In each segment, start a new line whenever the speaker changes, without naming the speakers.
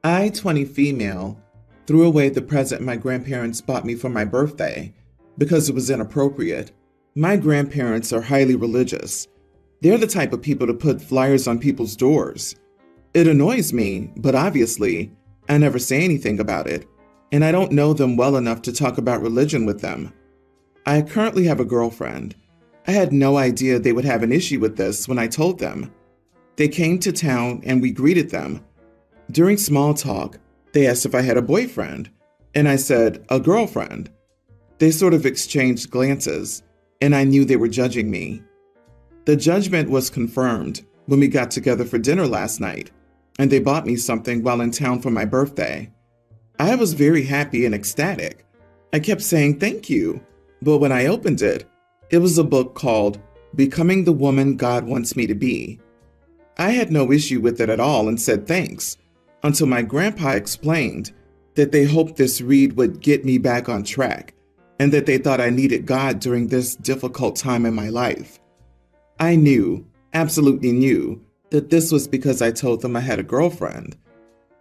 I, 20 female, threw away the present my grandparents bought me for my birthday because it was inappropriate. My grandparents are highly religious. They're the type of people to put flyers on people's doors. It annoys me, but obviously, I never say anything about it, and I don't know them well enough to talk about religion with them. I currently have a girlfriend. I had no idea they would have an issue with this when I told them. They came to town and we greeted them. During small talk, they asked if I had a boyfriend, and I said, a girlfriend. They sort of exchanged glances, and I knew they were judging me. The judgment was confirmed when we got together for dinner last night, and they bought me something while in town for my birthday. I was very happy and ecstatic. I kept saying thank you, but when I opened it, it was a book called Becoming the Woman God Wants Me to Be. I had no issue with it at all and said thanks, until my grandpa explained that they hoped this read would get me back on track, and that they thought I needed God during this difficult time in my life. I knew, absolutely knew, that this was because I told them I had a girlfriend.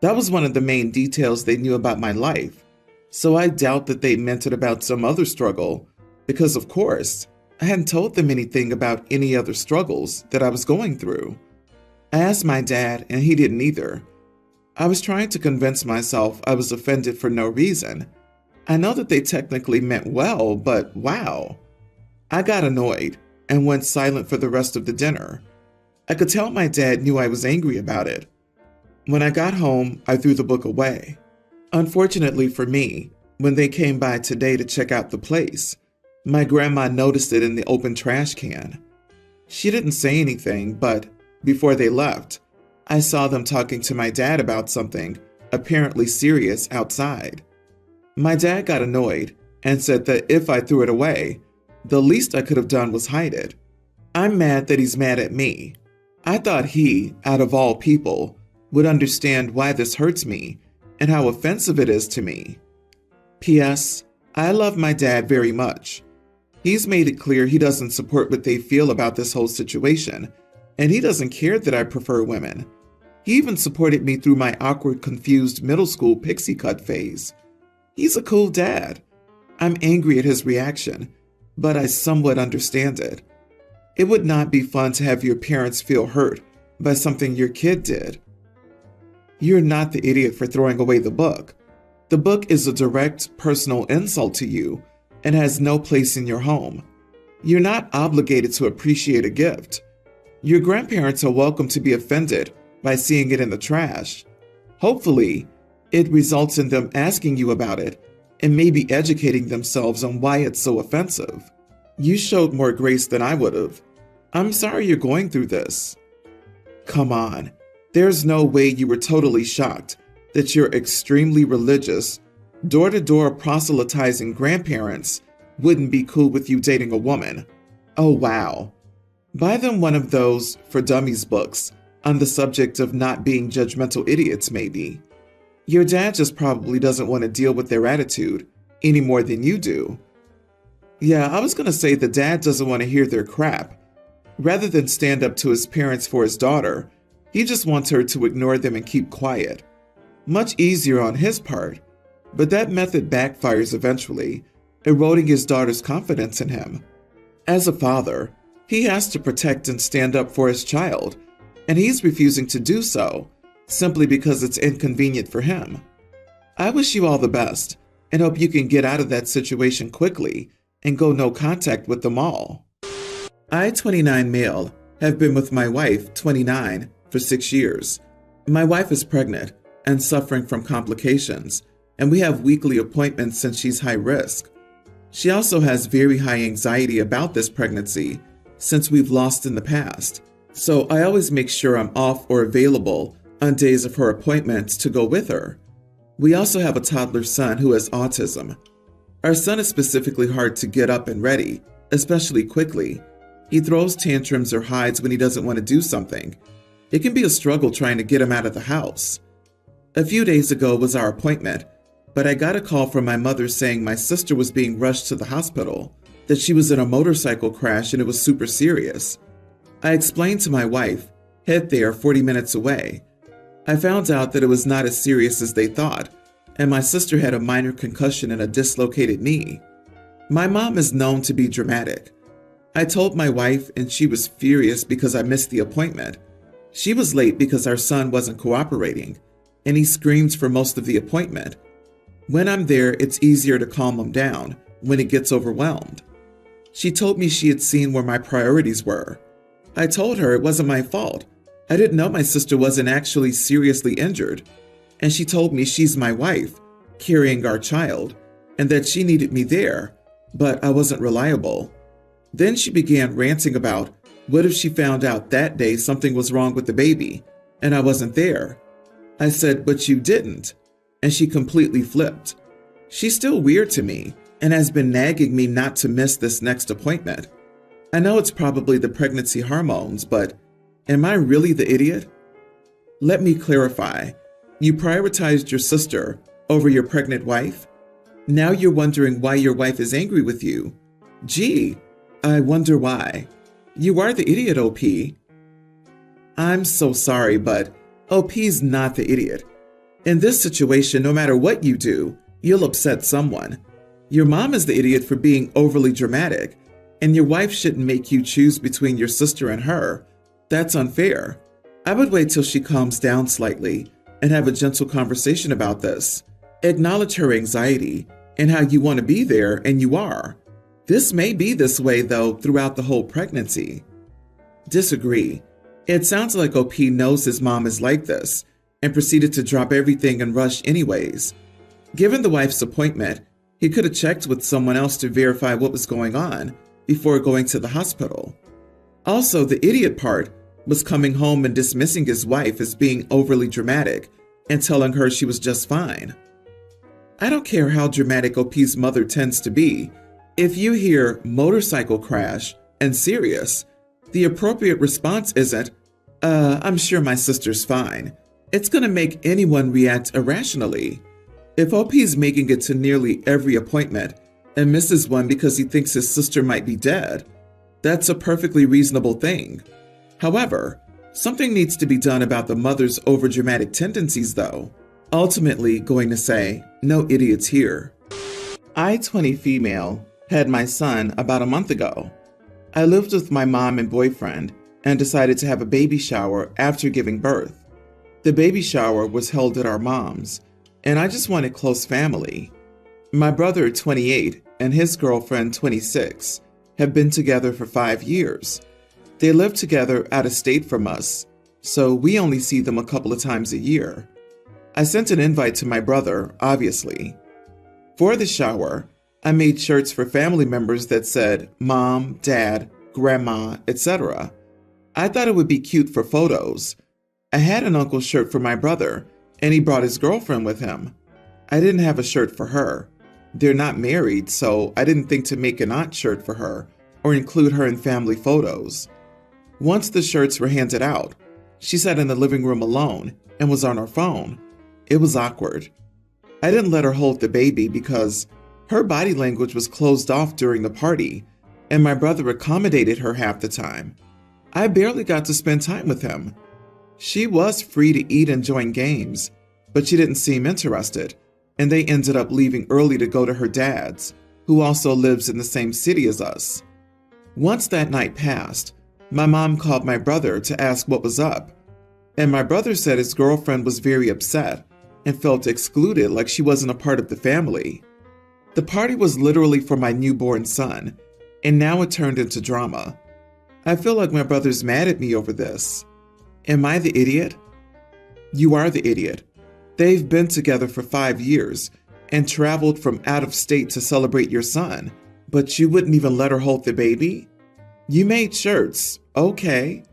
That was one of the main details they knew about my life, so I doubt that they meant it about some other struggle, because of course, I hadn't told them anything about any other struggles that I was going through. I asked my dad, and he didn't either. I was trying to convince myself I was offended for no reason. I know that they technically meant well, but wow. I got annoyed and went silent for the rest of the dinner. I could tell my dad knew I was angry about it. When I got home, I threw the book away. Unfortunately for me, when they came by today to check out the place, my grandma noticed it in the open trash can. She didn't say anything, but before they left, I saw them talking to my dad about something apparently serious outside. My dad got annoyed and said that if I threw it away, the least I could have done was hide it. I'm mad that he's mad at me. I thought he, out of all people, would understand why this hurts me and how offensive it is to me. P.S. I love my dad very much. He's made it clear he doesn't support what they feel about this whole situation, and he doesn't care that I prefer women. He even supported me through my awkward, confused middle school pixie cut phase. He's a cool dad. I'm angry at his reaction, but I somewhat understand it. It would not be fun to have your parents feel hurt by something your kid did. You're not the idiot for throwing away the book. The book is a direct, personal insult to you and has no place in your home. You're not obligated to appreciate a gift. Your grandparents are welcome to be offended by seeing it in the trash. Hopefully, it results in them asking you about it and maybe educating themselves on why it's so offensive. You showed more grace than I would have. I'm sorry you're going through this. Come on, there's no way you were totally shocked that your extremely religious, door-to-door proselytizing grandparents wouldn't be cool with you dating a woman. Oh wow. Buy them one of those For Dummies books on the subject of not being judgmental idiots maybe. Your dad just probably doesn't want to deal with their attitude any more than you do. Yeah, I was going to say the dad doesn't want to hear their crap. Rather than stand up to his parents for his daughter, he just wants her to ignore them and keep quiet. Much easier on his part, but that method backfires eventually, eroding his daughter's confidence in him. As a father, he has to protect and stand up for his child, and he's refusing to do so simply because it's inconvenient for him. I wish you all the best and hope you can get out of that situation quickly and go no contact with them all. I, 29 male, have been with my wife, 29, for 6 years. My wife is pregnant and suffering from complications, and we have weekly appointments since she's high risk. She also has very high anxiety about this pregnancy since we've lost in the past, so I always make sure I'm off or available on days of her appointments to go with her. We also have a toddler son who has autism. Our son is specifically hard to get up and ready, especially quickly. He throws tantrums or hides when he doesn't want to do something. It can be a struggle trying to get him out of the house. A few days ago was our appointment, but I got a call from my mother saying my sister was being rushed to the hospital, that she was in a motorcycle crash and it was super serious. I explained to my wife, head there 40 minutes away. I found out that it was not as serious as they thought, and my sister had a minor concussion and a dislocated knee. My mom is known to be dramatic. I told my wife, and she was furious because I missed the appointment. She was late because our son wasn't cooperating, and he screams for most of the appointment. When I'm there, it's easier to calm him down when he gets overwhelmed. She told me she had seen where my priorities were. I told her it wasn't my fault. I didn't know my sister wasn't actually seriously injured. And she told me she's my wife, carrying our child, and that she needed me there, but I wasn't reliable. Then she began ranting about what if she found out that day something was wrong with the baby, and I wasn't there. I said, but you didn't. And she completely flipped. She's still weird to me and has been nagging me not to miss this next appointment. I know it's probably the pregnancy hormones, but am I really the idiot? Let me clarify. You prioritized your sister over your pregnant wife? Now you're wondering why your wife is angry with you. Gee, I wonder why. You are the idiot, OP. I'm so sorry, but OP's not the idiot. In this situation, no matter what you do, you'll upset someone. Your mom is the idiot for being overly dramatic, and your wife shouldn't make you choose between your sister and her. That's unfair. I would wait till she calms down slightly and have a gentle conversation about this. Acknowledge her anxiety and how you want to be there, and you are. This may be this way, though, throughout the whole pregnancy. Disagree. It sounds like OP knows his mom is like this and proceeded to drop everything and rush anyways. Given the wife's appointment, he could have checked with someone else to verify what was going on before going to the hospital. Also, the idiot part was coming home and dismissing his wife as being overly dramatic and telling her she was just fine. I don't care how dramatic OP's mother tends to be. If you hear motorcycle crash and serious, the appropriate response isn't, I'm sure my sister's fine. It's going to make anyone react irrationally. If OP's making it to nearly every appointment and misses one because he thinks his sister might be dead, that's a perfectly reasonable thing. However, something needs to be done about the mother's overdramatic tendencies, though. Ultimately, going to say, no idiots here. I, 20 female, had my son about a month ago. I lived with my mom and boyfriend and decided to have a baby shower after giving birth. The baby shower was held at our mom's, and I just wanted close family. My brother, 28, and his girlfriend, 26, have been together for 5 years. They live together out of state from us, so we only see them a couple of times a year. I sent an invite to my brother, obviously. For the shower, I made shirts for family members that said Mom, Dad, Grandma, etc. I thought it would be cute for photos. I had an uncle shirt for my brother, and he brought his girlfriend with him. I didn't have a shirt for her. They're not married, so I didn't think to make an aunt shirt for her or include her in family photos. Once the shirts were handed out, she sat in the living room alone and was on her phone. It was awkward. I didn't let her hold the baby because her body language was closed off during the party, and my brother accommodated her half the time. I barely got to spend time with him. She was free to eat and join games, but she didn't seem interested, and they ended up leaving early to go to her dad's, who also lives in the same city as us. Once that night passed, my mom called my brother to ask what was up, and my brother said his girlfriend was very upset and felt excluded, like she wasn't a part of the family. The party was literally for my newborn son, and now it turned into drama. I feel like my brother's mad at me over this. Am I the idiot? You are the idiot. They've been together for 5 years and traveled from out of state to celebrate your son, but you wouldn't even let her hold the baby? You made shirts, okay.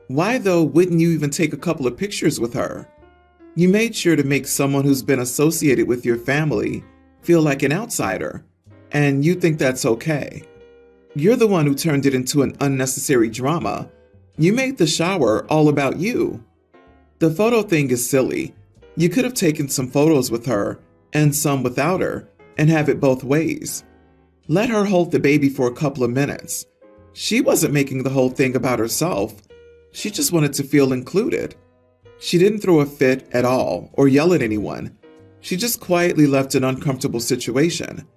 Why though wouldn't you even take a couple of pictures with her? You made sure to make someone who's been associated with your family feel like an outsider, and you think that's okay. You're the one who turned it into an unnecessary drama. You made the shower all about you. The photo thing is silly. You could have taken some photos with her and some without her and have it both ways. Let her hold the baby for a couple of minutes. She wasn't making the whole thing about herself. She just wanted to feel included. She didn't throw a fit at all or yell at anyone. She just quietly left an uncomfortable situation.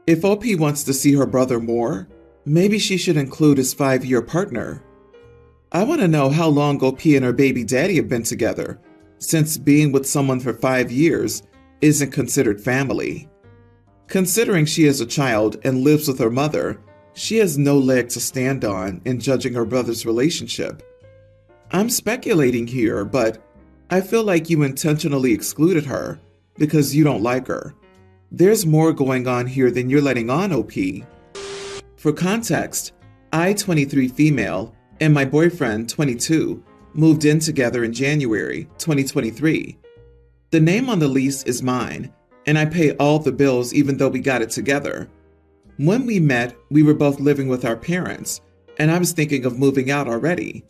If OP wants to see her brother more, maybe she should include his 5-year partner. I want to know how long OP and her baby daddy have been together, since being with someone for 5 years isn't considered family. Considering she is a child and lives with her mother, she has no leg to stand on in judging her brother's relationship. I'm speculating here, but I feel like you intentionally excluded her because you don't like her. There's more going on here than you're letting on, OP. For context, I, 23 female, and my boyfriend, 22, moved in together in January 2023. The name on the lease is mine, and I pay all the bills even though we got it together. When we met, we were both living with our parents, and I was thinking of moving out already.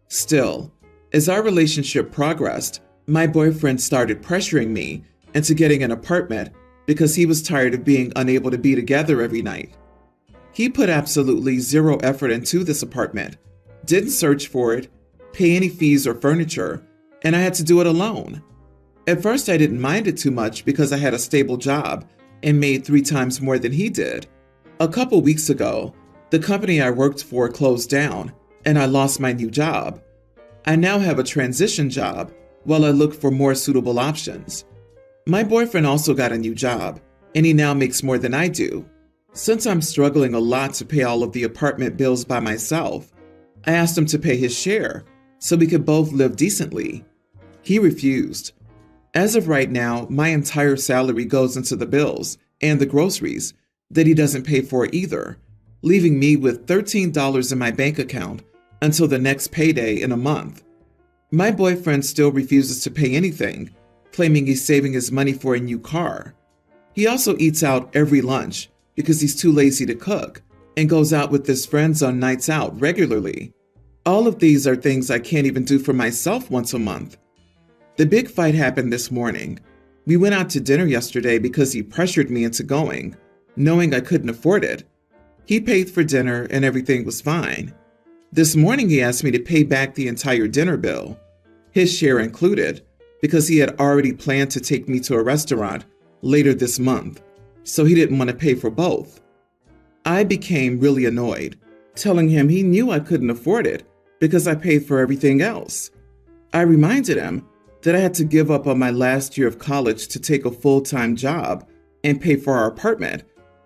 Still, as our relationship progressed, my boyfriend started pressuring me into getting an apartment because he was tired of being unable to be together every night. He put absolutely zero effort into this apartment, didn't search for it, pay any fees or furniture, and I had to do it alone. At first, I didn't mind it too much because I had a stable job and made 3 times more than he did. A couple weeks ago, the company I worked for closed down, and I lost my new job. I now have a transition job while I look for more suitable options. My boyfriend also got a new job, and he now makes more than I do. Since I'm struggling a lot to pay all of the apartment bills by myself, I asked him to pay his share so we could both live decently. He refused. As of right now, my entire salary goes into the bills and the groceries that he doesn't pay for either, leaving me with $13 in my bank account until the next payday in a month. My boyfriend still refuses to pay anything, claiming he's saving his money for a new car. He also eats out every lunch because he's too lazy to cook and goes out with his friends on nights out regularly. All of these are things I can't even do for myself once a month. The big fight happened this morning. We went out to dinner yesterday because he pressured me into going, knowing I couldn't afford it. He paid for dinner and everything was fine. This morning he asked me to pay back the entire dinner bill, his share included, because he had already planned to take me to a restaurant later this month, so he didn't want to pay for both. I became really annoyed, telling him he knew I couldn't afford it because I paid for everything else. I reminded him that I had to give up on my last year of college to take a full-time job and pay for our apartment,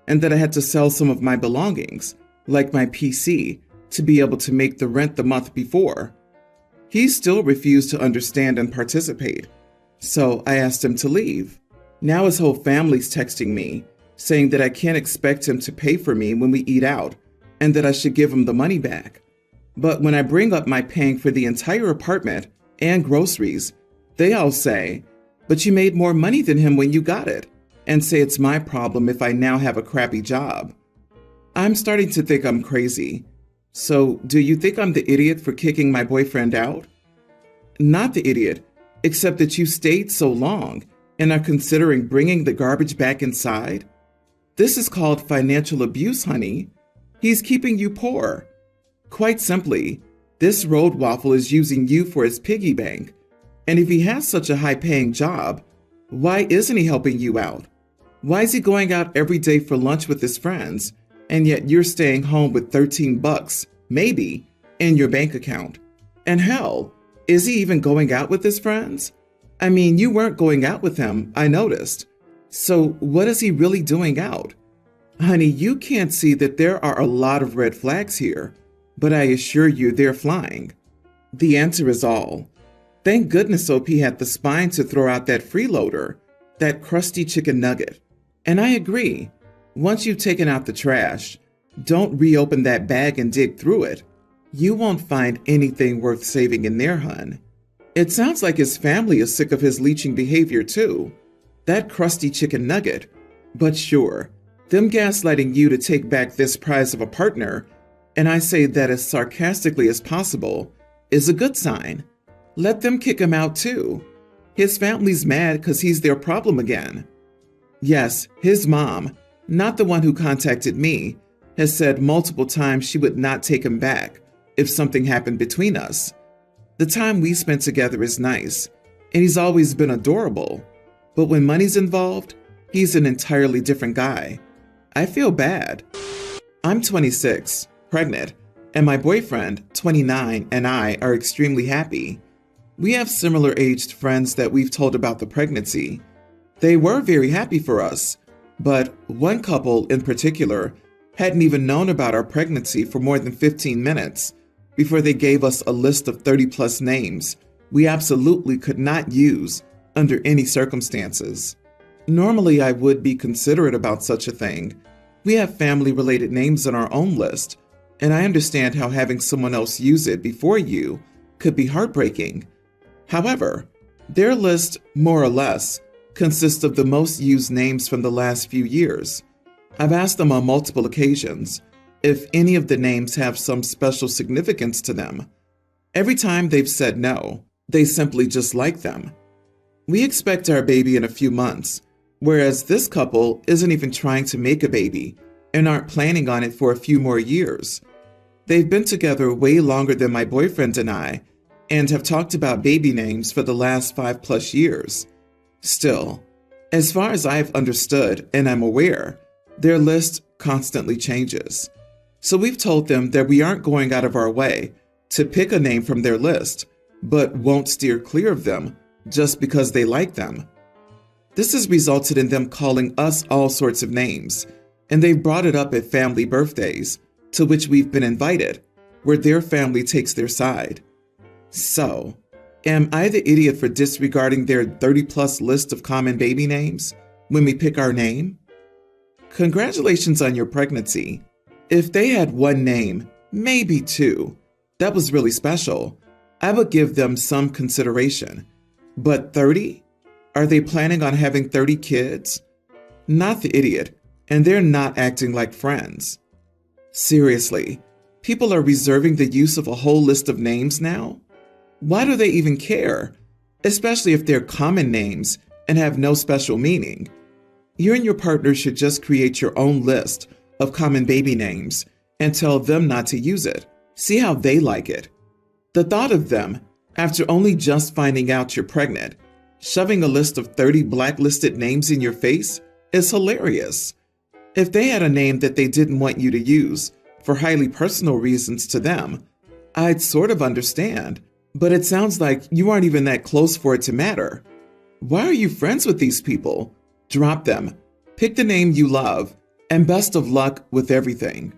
and that I had to sell some of my belongings, like my PC, to be able to make the rent the month before. He still refused to understand and participate, so I asked him to leave. Now his whole family's texting me, saying that I can't expect him to pay for me when we eat out, and that I should give him the money back. But when I bring up my paying for the entire apartment and groceries, they all say, "But you made more money than him when you got it," and say it's my problem if I now have a crappy job. I'm starting to think I'm crazy. So, do you think I'm the idiot for kicking my boyfriend out? Not the idiot, except that you stayed so long and are considering bringing the garbage back inside. This is called financial abuse, honey. He's keeping you poor. Quite simply, this road waffle is using you for his piggy bank. And if he has such a high-paying job, why isn't he helping you out? Why is he going out every day for lunch with his friends, and yet you're staying home with $13, maybe, in your bank account? And hell, is he even going out with his friends? I mean, you weren't going out with him, I noticed. So what is he really doing out? Honey, you can't see that there are a lot of red flags here, but I assure you they're flying. The answer is all. Thank goodness OP had the spine to throw out that freeloader, that crusty chicken nugget. And I agree, once you've taken out the trash, don't reopen that bag and dig through it. You won't find anything worth saving in there, hun. It sounds like his family is sick of his leeching behavior too. That crusty chicken nugget. But sure, them gaslighting you to take back this prize of a partner, and I say that as sarcastically as possible, is a good sign. Let them kick him out too. His family's mad because he's their problem again. Yes, his mom, not the one who contacted me, has said multiple times she would not take him back if something happened between us. The time we spent together is nice, and he's always been adorable. But when money's involved, he's an entirely different guy. I feel bad. I'm 26, pregnant, and my boyfriend, 29, and I are extremely happy. We have similar aged friends that we've told about the pregnancy. They were very happy for us, but one couple in particular hadn't even known about our pregnancy for more than 15 minutes before they gave us a list of 30 plus names we absolutely could not use under any circumstances. Normally, I would be considerate about such a thing. We have family-related names on our own list, and I understand how having someone else use it before you could be heartbreaking. However, their list, more or less, consists of the most used names from the last few years. I've asked them on multiple occasions if any of the names have some special significance to them. Every time they've said no, they simply just like them. We expect our baby in a few months, whereas this couple isn't even trying to make a baby and aren't planning on it for a few more years. They've been together way longer than my boyfriend and I, and have talked about baby names for the last 5+ years. Still, as far as I've understood and am aware, their list constantly changes. So we've told them that we aren't going out of our way to pick a name from their list, but won't steer clear of them just because they like them. This has resulted in them calling us all sorts of names, and they've brought it up at family birthdays, to which we've been invited, where their family takes their side. So, am I the idiot for disregarding their 30+ list of common baby names when we pick our name? Congratulations on your pregnancy. If they had one name, maybe two, that was really special, I would give them some consideration. But 30? Are they planning on having 30 kids? Not the idiot, and they're not acting like friends. Seriously, people are reserving the use of a whole list of names now? Why do they even care? Especially if they're common names and have no special meaning. You and your partner should just create your own list of common baby names and tell them not to use it. See how they like it. The thought of them, after only just finding out you're pregnant, shoving a list of 30 blacklisted names in your face is hilarious. If they had a name that they didn't want you to use for highly personal reasons to them, I'd sort of understand. But it sounds like you aren't even that close for it to matter. Why are you friends with these people? Drop them. Pick the name you love, and best of luck with everything.